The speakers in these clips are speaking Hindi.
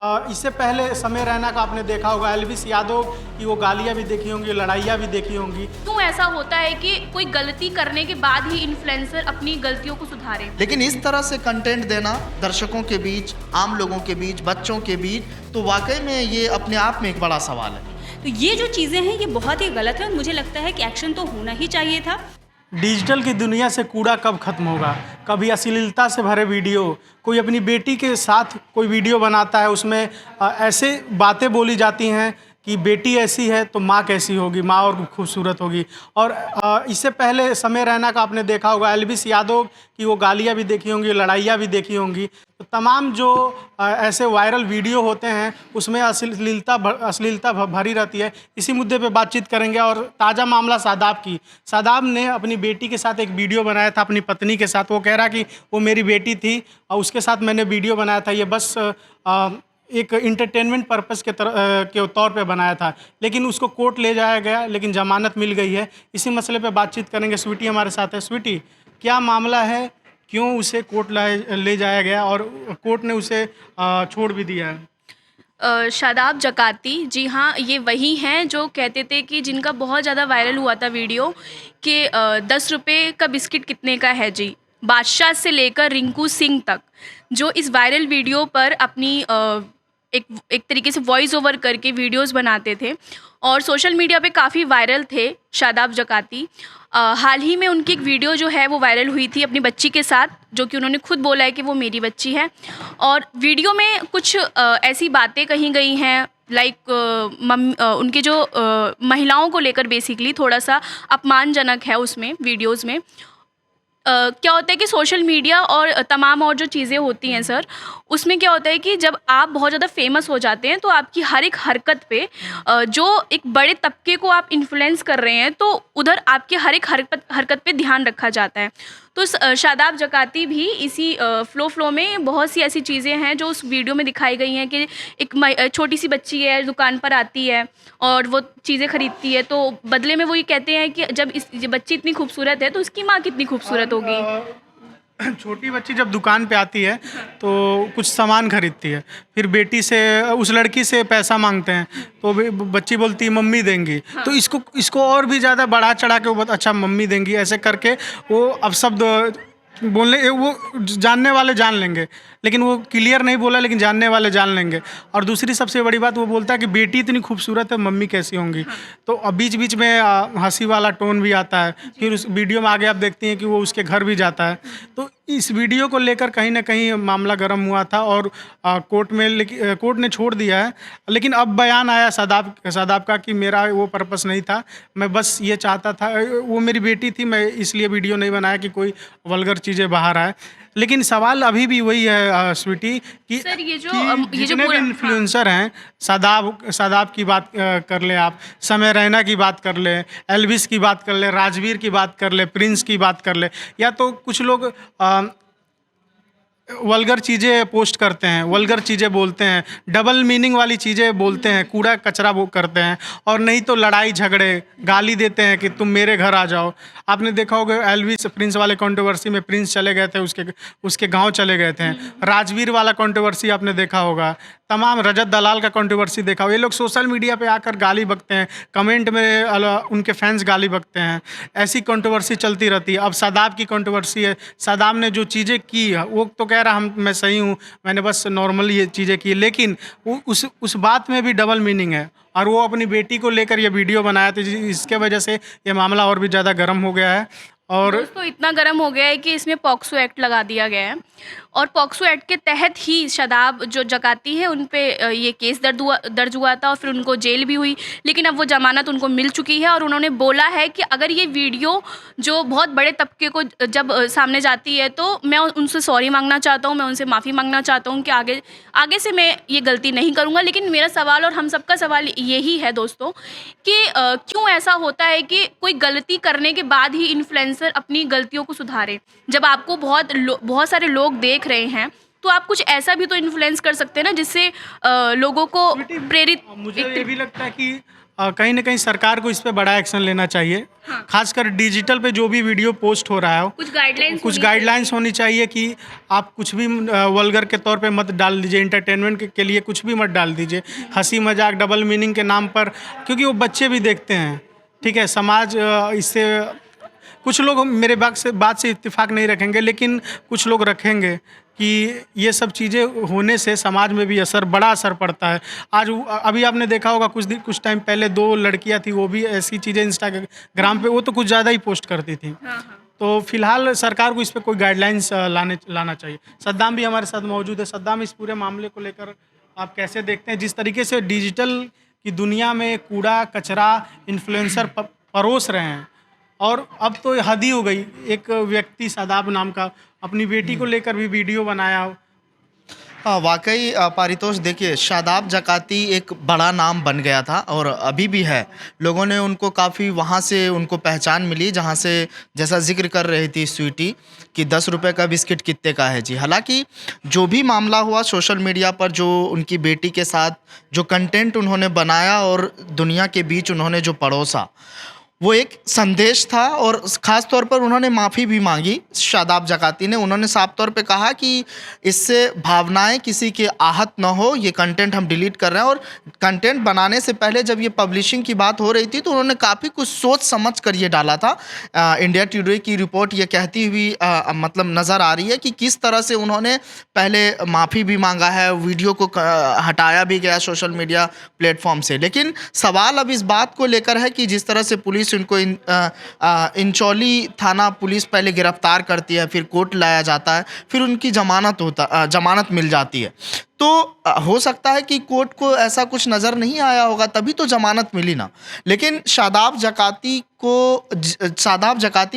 इससे पहले समय रैना का आपने देखा होगा, एल्विस यादव की वो गालियाँ भी देखी होंगी, लड़ाइयाँ भी देखी होंगी। क्यों ऐसा होता है कि कोई गलती करने के बाद ही इन्फ्लुएंसर अपनी गलतियों को सुधारे? लेकिन इस तरह से कंटेंट देना दर्शकों के बीच, आम लोगों के बीच, बच्चों के बीच, तो वाकई में ये अपने आप में एक बड़ा सवाल है। तो ये जो चीज़ें हैं ये बहुत ही गलत है और मुझे लगता है कि एक्शन तो होना ही चाहिए था। डिजिटल की दुनिया से कूड़ा कब खत्म होगा? कभी अश्लीलता से भरे वीडियो, कोई अपनी बेटी के साथ कोई वीडियो बनाता है, उसमें ऐसे बातें बोली जाती हैं कि बेटी ऐसी है तो माँ कैसी होगी, माँ और खूबसूरत होगी। और इससे पहले समय रैना का आपने देखा होगा, एल्विस यादव की वो गालियाँ भी देखी होंगी, लड़ाइयाँ भी देखी होंगी। तो तमाम जो ऐसे वायरल वीडियो होते हैं उसमें अश्लीलता भरी रहती है। इसी मुद्दे पे बातचीत करेंगे। और ताज़ा मामला शादाब ने अपनी बेटी के साथ एक वीडियो बनाया था, अपनी पत्नी के साथ। वो कह रहा कि वो मेरी बेटी थी और उसके साथ मैंने वीडियो बनाया था, ये बस एक इंटरटेनमेंट पर्पस के तौर पे बनाया था। लेकिन उसको कोर्ट ले जाया गया, लेकिन ज़मानत मिल गई है। इसी मसले पे बातचीत करेंगे। स्वीटी हमारे साथ है। स्वीटी, क्या मामला है, क्यों उसे कोर्ट ले जाया गया और कोर्ट ने उसे छोड़ भी दिया है? शादाब जकाती, जी हाँ, ये वही हैं जो कहते थे कि जिनका बहुत ज़्यादा वायरल हुआ था वीडियो कि 10 रुपये का बिस्किट कितने का है जी। बादशाह से लेकर रिंकू सिंह तक जो इस वायरल वीडियो पर अपनी एक तरीके से वॉइस ओवर करके वीडियोस बनाते थे और सोशल मीडिया पे काफ़ी वायरल थे शादाब जकाती। हाल ही में उनकी एक वीडियो जो है वो वायरल हुई थी अपनी बच्ची के साथ, जो कि उन्होंने खुद बोला है कि वो मेरी बच्ची है। और वीडियो में कुछ ऐसी बातें कही गई हैं लाइक उनके जो महिलाओं को लेकर बेसिकली थोड़ा सा अपमानजनक है उसमें वीडियोज़ में। क्या होता है कि सोशल मीडिया और तमाम और जो चीज़ें होती हैं सर, उसमें क्या होता है कि जब आप बहुत ज़्यादा फेमस हो जाते हैं तो आपकी हर एक हरकत पे जो एक बड़े तबके को आप इन्फ्लुएंस कर रहे हैं तो उधर आपकी हर एक हरकत पे ध्यान रखा जाता है। तो शादाब जकाती भी इसी फ्लो में बहुत सी ऐसी चीज़ें हैं जो उस वीडियो में दिखाई गई हैं कि एक छोटी सी बच्ची है, दुकान पर आती है और वो चीज़ें खरीदती है, तो बदले में वो ये कहते हैं कि जब ये बच्ची इतनी खूबसूरत है तो उसकी माँ कितनी खूबसूरत होगी। छोटी बच्ची जब दुकान पे आती है तो कुछ सामान खरीदती है, फिर बेटी से, उस लड़की से पैसा मांगते हैं तो बच्ची बोलती है मम्मी देंगी। हाँ। तो इसको और भी ज़्यादा बढ़ा चढ़ा के वो बहुत अच्छा मम्मी देंगी ऐसे करके वो अब शब्द बोलने, वो जानने वाले जान लेंगे, लेकिन वो क्लियर नहीं बोला लेकिन जानने वाले जान लेंगे। और दूसरी सबसे बड़ी बात वो बोलता है कि बेटी इतनी खूबसूरत है, मम्मी कैसी होंगी। हाँ। तो अब बीच बीच में हंसी वाला टोन भी आता है। फिर उस वीडियो में आगे आप देखती हैं कि वो उसके घर भी जाता है। तो इस वीडियो को लेकर कहीं ना कहीं मामला गर्म हुआ था और कोर्ट ने छोड़ दिया है। लेकिन अब बयान आया शादाब का कि मेरा वो पर्पस नहीं था, मैं बस ये चाहता था, वो मेरी बेटी थी, मैं इसलिए वीडियो नहीं बनाया कि कोई वल्गर चीज़ें बाहर आए। लेकिन सवाल अभी भी वही है स्वीटी कि सर ये जो जितने भी इन्फ्लुएंसर हैं, शादाब की बात कर ले, आप समय रैना की बात कर ले, एल्विस की बात कर ले, राजवीर की बात कर ले, प्रिंस की बात कर ले, या तो कुछ लोग वल्गर चीज़ें पोस्ट करते हैं, वल्गर चीज़ें बोलते हैं, डबल मीनिंग वाली चीज़ें बोलते हैं, कूड़ा कचरा वो करते हैं, और नहीं तो लड़ाई झगड़े, गाली देते हैं कि तुम मेरे घर आ जाओ। आपने देखा होगा एल्विस प्रिंस वाले कंट्रोवर्सी में प्रिंस चले गए थे, उसके गांव चले गए थे। राजवीर वाला कंट्रोवर्सी आपने देखा होगा, तमाम रजत दलाल का कंट्रोवर्सी देखा होगा। ये लोग सोशल मीडिया पे आकर गाली बकते हैं, कमेंट में उनके फैंस गाली बकते हैं, ऐसी कंट्रोवर्सी चलती रहती है। अब शादाब की कंट्रोवर्सी है, शादाब ने जो चीज़ें की वो तो कह रहा मैं सही हूँ, मैंने बस नॉर्मली ये चीज़ें की, लेकिन उस बात में भी डबल मीनिंग है और वो अपनी बेटी को लेकर ये वीडियो बनाया था, इसके वजह से ये मामला और भी ज़्यादा गर्म हो गया है। और दोस्तों इतना गर्म हो गया है कि इसमें पॉक्सो एक्ट लगा दिया गया है और पॉक्सो एक्ट के तहत ही शादाब जो जकाती है उन पे ये केस दर्ज हुआ था और फिर उनको जेल भी हुई, लेकिन अब वो ज़मानत उनको मिल चुकी है। और उन्होंने बोला है कि अगर ये वीडियो जो बहुत बड़े तबके को जब सामने जाती है तो मैं उनसे सॉरी मांगना चाहता हूँ, मैं उनसे माफ़ी मांगना चाहता हूँ कि आगे से मैं ये गलती नहीं करूँगा। लेकिन मेरा सवाल और हम सबका सवाल यही है दोस्तों कि क्यों ऐसा होता है कि कोई गलती करने के बाद ही इन्फ्लुएंसर अपनी गलतियों को सुधारे? जब आपको बहुत सारे लोग देख रहे हैं तो आप कुछ ऐसा भी तो इन्फ्लुएंस कर सकते हैं ना जिससे लोगों को प्रेरित। मुझे ये भी लगता है कि कहीं ना कहीं सरकार को इस पे बड़ा एक्शन लेना चाहिए। खासकर डिजिटल पे जो भी वीडियो पोस्ट हो रहा है कुछ गाइडलाइंस होनी चाहिए कि आप कुछ भी वल्गर के तौर पे मत डाल दीजिए, एंटरटेनमेंट के लिए कुछ भी मत डाल दीजिए, हंसी मजाक डबल मीनिंग के नाम पर, क्योंकि वो बच्चे भी देखते हैं। ठीक है, समाज इससे कुछ लोग मेरे बात से इत्तेफाक नहीं रखेंगे, लेकिन कुछ लोग रखेंगे कि ये सब चीज़ें होने से समाज में भी बड़ा असर पड़ता है। आज अभी आपने देखा होगा कुछ टाइम पहले 2 लड़कियां थी, वो भी ऐसी चीज़ें इंस्टाग्राम पे वो तो कुछ ज़्यादा ही पोस्ट करती थी। तो फिलहाल सरकार को इस पर कोई गाइडलाइंस लाना चाहिए। सद्दाम भी हमारे साथ मौजूद है। सद्दाम, इस पूरे मामले को लेकर आप कैसे देखते हैं? जिस तरीके से डिजिटल की दुनिया में कूड़ा कचरा इन्फ्लुएंसर परोस रहे हैं, और अब तो हद ही हो गई। एक व्यक्ति शादाब नाम का अपनी बेटी को लेकर भी वीडियो बनाया। हाँ, वाकई पारितोष, देखिए शादाब जकाती एक बड़ा नाम बन गया था और अभी भी है। लोगों ने उनको काफ़ी वहाँ से उनको पहचान मिली जहाँ से, जैसा जिक्र कर रही थी स्वीटी कि 10 रुपए का बिस्किट कितने का है जी। हालांकि जो भी मामला हुआ सोशल मीडिया पर, जो उनकी बेटी के साथ जो कंटेंट उन्होंने बनाया और दुनिया के बीच उन्होंने जो परोसा, वो एक संदेश था। और ख़ास तौर पर उन्होंने माफ़ी भी मांगी शादाब जकाती ने। उन्होंने साफ तौर पे कहा कि इससे भावनाएं किसी के आहत न हो, ये कंटेंट हम डिलीट कर रहे हैं। और कंटेंट बनाने से पहले जब ये पब्लिशिंग की बात हो रही थी तो उन्होंने काफ़ी कुछ सोच समझ कर ये डाला था। इंडिया टुडे की रिपोर्ट ये कहती हुई मतलब नज़र आ रही है कि किस तरह से उन्होंने पहले माफ़ी भी मांगा है, वीडियो को हटाया भी गया सोशल मीडिया प्लेटफॉर्म से। लेकिन सवाल अब इस बात को लेकर है कि जिस तरह से पुलिस उनको इंचौली थाना पुलिस पहले गिरफ्तार करती है, फिर कोर्ट लाया जाता है, फिर उनकी जमानत मिल जाती है। तो हो सकता है कि कोर्ट को ऐसा कुछ नज़र नहीं आया होगा, तभी तो जमानत मिली ना। लेकिन शादाब जकाती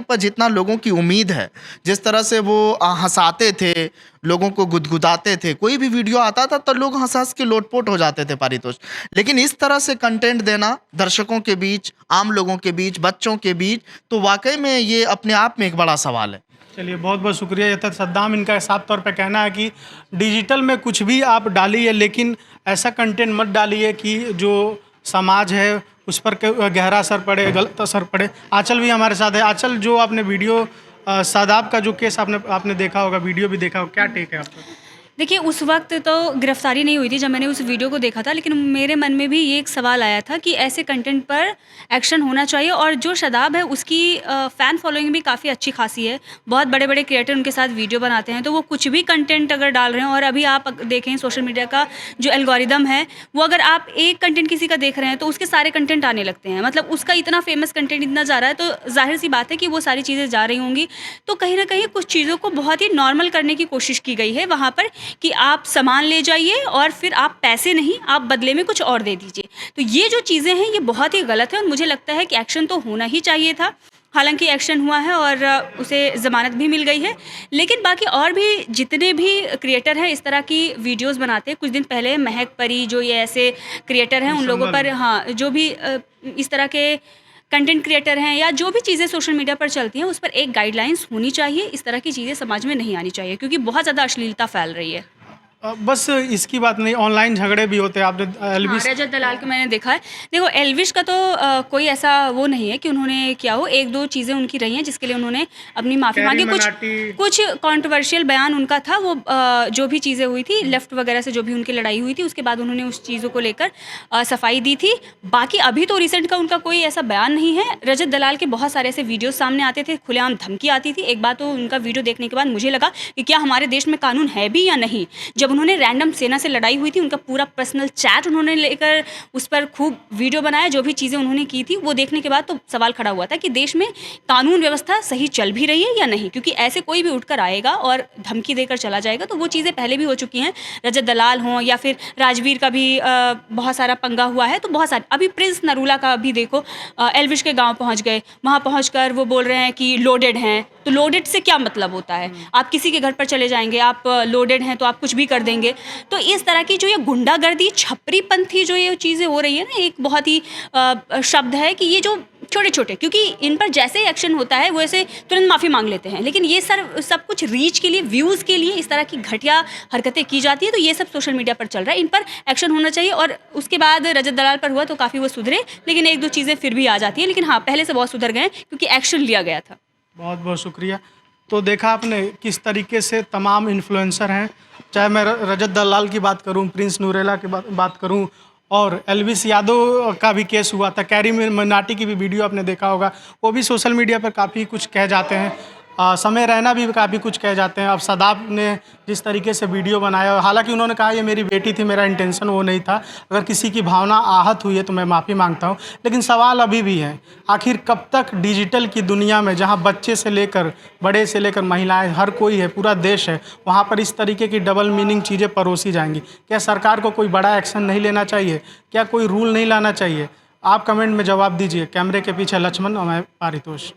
पर जितना लोगों की उम्मीद है, जिस तरह से वो हंसाते थे, लोगों को गुदगुदाते थे, कोई भी वीडियो आता था तो लोग हंस हंस के लोटपोट हो जाते थे पारितोष। लेकिन इस तरह से कंटेंट देना दर्शकों के बीच, आम लोगों के बीच, बच्चों के बीच, तो वाकई में ये अपने आप में एक बड़ा सवाल है। चलिए, बहुत बहुत शुक्रिया। ये तो सद्दाम, इनका साफ तौर पे कहना है कि डिजिटल में कुछ भी आप डालिए, लेकिन ऐसा कंटेंट मत डालिए कि जो समाज है उस पर गहरा असर पड़े, गलत असर पड़े। आंचल भी हमारे साथ है। आंचल, जो आपने वीडियो शादाब का जो केस आपने देखा होगा, वीडियो भी देखा होगा, क्या टेक है आपका? देखिए, उस वक्त तो गिरफ्तारी नहीं हुई थी जब मैंने उस वीडियो को देखा था, लेकिन मेरे मन में भी ये एक सवाल आया था कि ऐसे कंटेंट पर एक्शन होना चाहिए। और जो शादाब है उसकी फ़ैन फॉलोइंग भी काफ़ी अच्छी खासी है। बहुत बड़े बड़े क्रिएटर उनके साथ वीडियो बनाते हैं, तो वो कुछ भी कंटेंट अगर डाल रहे हैं, और अभी आप देखें सोशल मीडिया का जो एल्गोरिदम है, वो अगर आप एक कंटेंट किसी का देख रहे हैं तो उसके सारे कंटेंट आने लगते हैं। मतलब उसका इतना फेमस कंटेंट इतना जा रहा है, तो जाहिर सी बात है कि वो सारी चीज़ें जा रही होंगी। तो कहीं ना कहीं कुछ चीज़ों को बहुत ही नॉर्मल करने की कोशिश की गई है वहाँ पर कि आप सामान ले जाइए और फिर आप पैसे नहीं, आप बदले में कुछ और दे दीजिए। तो ये जो चीज़ें हैं ये बहुत ही गलत है और मुझे लगता है कि एक्शन तो होना ही चाहिए था। हालांकि एक्शन हुआ है और उसे ज़मानत भी मिल गई है, लेकिन बाकी और भी जितने भी क्रिएटर हैं इस तरह की वीडियोस बनाते हैं, कुछ दिन पहले महक परी, जो ये ऐसे क्रिएटर हैं, उन लोगों पर, हाँ, जो भी इस तरह के कंटेंट क्रिएटर हैं या जो भी चीज़ें सोशल मीडिया पर चलती हैं, उस पर एक गाइडलाइंस होनी चाहिए। इस तरह की चीज़ें समाज में नहीं आनी चाहिए, क्योंकि बहुत ज़्यादा अश्लीलता फैल रही है। बस इसकी बात नहीं, ऑनलाइन झगड़े भी होते हैं। आपने एल्विश, रजत दलाल को मैंने देखा है। देखो, एल्विश का तो कोई ऐसा वो नहीं है कि उन्होंने क्या हो, एक दो चीज़ें उनकी रही हैं जिसके लिए उन्होंने अपनी माफ़ी मांगी। कुछ कंट्रोवर्शियल बयान उनका था, वो जो भी चीज़ें हुई थी, लेफ्ट वगैरह से जो भी उनकी लड़ाई हुई थी, उसके बाद उन्होंने उस चीज़ों को लेकर सफाई दी थी। बाकी अभी तो रिसेंट का उनका कोई ऐसा बयान नहीं है। रजत दलाल के बहुत सारे ऐसे वीडियो सामने आते थे, खुलेआम धमकी आती थी। एक बात तो उनका वीडियो देखने के बाद मुझे लगा कि क्या हमारे देश में कानून है भी या नहीं। जब उन्होंने रैंडम सेना से लड़ाई हुई थी, उनका पूरा पर्सनल चैट उन्होंने लेकर उस पर खूब वीडियो बनाया, जो भी चीज़ें उन्होंने की थी वो देखने के बाद तो सवाल खड़ा हुआ था कि देश में कानून व्यवस्था सही चल भी रही है या नहीं। क्योंकि ऐसे कोई भी उठकर आएगा और धमकी देकर चला जाएगा, तो वो चीज़ें पहले भी हो चुकी हैं। रजत दलाल हों या फिर राजवीर का भी बहुत सारा पंगा हुआ है। तो बहुत सारे, अभी प्रिंस नरूला का भी देखो, एल्विश के गाँव पहुँच गए, वहाँ पहुँच कर वो बोल रहे हैं कि लोडेड हैं। तो लोडेड से क्या मतलब होता है? आप किसी के घर पर चले जाएंगे, आप लोडेड हैं तो आप कुछ भी कर देंगे। तो इस तरह की जो ये गुंडागर्दी, छपरीपंथी जो ये चीज़ें हो रही है ना, एक बहुत ही शब्द है कि ये जो छोटे छोटे, क्योंकि इन पर जैसे ही एक्शन होता है वो ऐसे तुरंत माफ़ी मांग लेते हैं, लेकिन ये सब कुछ रीच के लिए, व्यूज़ के लिए इस तरह की घटिया हरकतें की जाती है। तो ये सब सोशल मीडिया पर चल रहा है, इन पर एक्शन होना चाहिए। और उसके बाद रजत दलाल पर हुआ तो काफ़ी वो सुधरे, लेकिन एक दो चीज़ें फिर भी आ जाती हैं, लेकिन हाँ पहले से बहुत सुधर गए क्योंकि एक्शन लिया गया था। बहुत बहुत शुक्रिया। तो देखा आपने किस तरीके से तमाम इन्फ्लुएंसर हैं, चाहे मैं रजत दलाल की बात करूं, प्रिंस नूरेला की बात करूं, और एल्विस यादव का भी केस हुआ था, कैरी मनाटी की भी वीडियो आपने देखा होगा, वो भी सोशल मीडिया पर काफ़ी कुछ कह जाते हैं। समय रैना भी काफ़ी कुछ कह जाते हैं। अब शादाब ने जिस तरीके से वीडियो बनाया, हालांकि उन्होंने कहा ये मेरी बेटी थी, मेरा इंटेंशन वो नहीं था, अगर किसी की भावना आहत हुई है तो मैं माफ़ी मांगता हूँ। लेकिन सवाल अभी भी है, आखिर कब तक डिजिटल की दुनिया में, जहाँ बच्चे से लेकर बड़े से लेकर महिलाएं, हर कोई है, पूरा देश है, वहाँ पर इस तरीके की डबल मीनिंग चीज़ें परोसी जाएंगी? क्या सरकार को कोई बड़ा एक्शन नहीं लेना चाहिए? क्या कोई रूल नहीं लाना चाहिए? आप कमेंट में जवाब दीजिए। कैमरे के पीछे लक्ष्मण और मैं पारितोष।